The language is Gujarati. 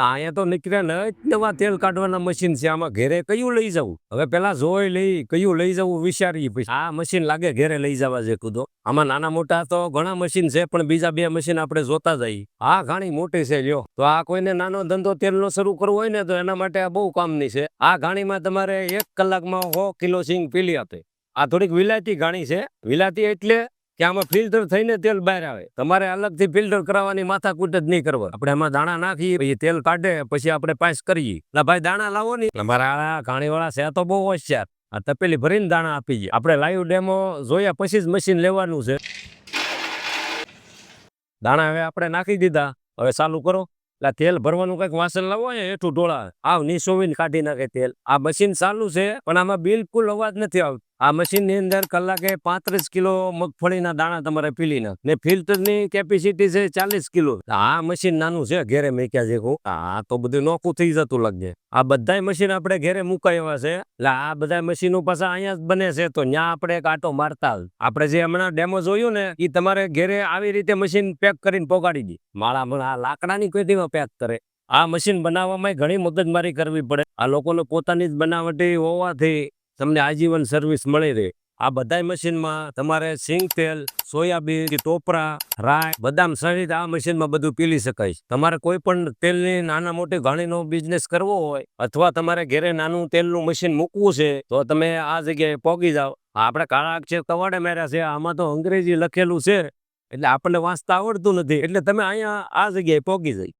અહીંયા તો નીકળ્યા ને નવા તેલ કાઢવાના મશીન છે. આમાં ઘેરે કયું લઈ જવું? હવે પેલા જોઈ લઈ કયું લઈ જવું વિચારીએ, પછી આ મશીન લાગે ઘેરે લઈ જવા છે કૂદો. આમાં નાના મોટા તો ઘણા મશીન છે, પણ બીજા બે મશીન આપણે જોતા જઈએ. આ ઘણી મોટી છે લ્યો. તો આ કોઈને નાનો ધંધો તેલનો શરૂ કરવો હોય ને, તો એના માટે આ બહુ કામની છે. આ ઘાણીમાં તમારે 1 કલાકમાં 100 કિલો સિંગ પીલી આપે. આ થોડીક વિલાયતી ઘાણી છે. વિલાતી એટલે કે આમાં ફિલ્ટર થઈને તેલ બહાર આવે. તમારે અલગથી ફિલ્ટર કરાવવાની માથાકૂટ જ નહીં કરવા. આપણે એમાં દાણા નાખીએ, પછી તેલ કાઢે, પછી આપણે પાસ કરીએ. એટલે ભાઈ દાણા લાવો ને, અમારા ઘાણીવાળા છે તો બહુ હોશિયાર. આ તપેલી ભરીને દાણા આપી જાય. આપણે લાઈવ ડેમો જોયા પછી જ મશીન લેવાનું છે. દાણા હવે આપણે નાખી દીધા. હવે ચાલુ કરો. એટલે તેલ ભરવાનું કઈક વાસણ લાવો ને, હેઠું ઢોળા આવ નીસોવીને કાઢી નાખે તેલ. આ મશીન ચાલુ છે, પણ આમાં બિલકુલ અવાજ નથી આવતો. આ મશીન ની અંદર કલાકે 35 કિલો મગફળીના દાણા તમારે પીલી નાખ ને. ફિલ્ટર ની કેપેસિટી છે 40 કિલો. આ મશીન નાનું છે, ઘેરે મૂક્યા છે. આ તો બધું નોખું થઈ જતું લાગે. આ બધા મશીન આપણે ઘેરે મુકાય એવા છે. એટલે આ બધા મશીનો પાછા અહીંયા જ બને છે, તો ત્યાં આપણે એક આટો મારતા. આપણે જે હમણાં ડેમો જોયું ને, એ તમારે ઘેરે આવી રીતે મશીન પેક કરીને પોગાડી દી. માળા લાકડાની પેટીમાં પેક કરે. આ મશીન બનાવવામાં ઘણી મગજમારી કરવી પડે. આ લોકોને પોતાની જ બનાવટી હોવાથી તમને આજીવન સર્વિસ મળી રહે. આ બધા મશીનમાં તમારે સિંગ તેલ, સોયાબીન, ટોપરા, રાય, બદામ સહિત આ મશીનમાં બધું પીલી શકાય. તમારે કોઈ પણ તેલની નાના મોટી ઘાણીનો બિઝનેસ કરવો હોય, અથવા તમારે ઘેરે નાનું તેલનું મશીન મૂકવું છે, તો તમે આ જગ્યાએ પહોંચી જાઓ. આપણે કાળા અક્ષર કવાડે માર્યા છે. આમાં તો અંગ્રેજી લખેલું છે, એટલે આપણને વાંચતા આવડતું નથી. એટલે તમે અહીંયા આ જગ્યાએ પહોંચી જાય.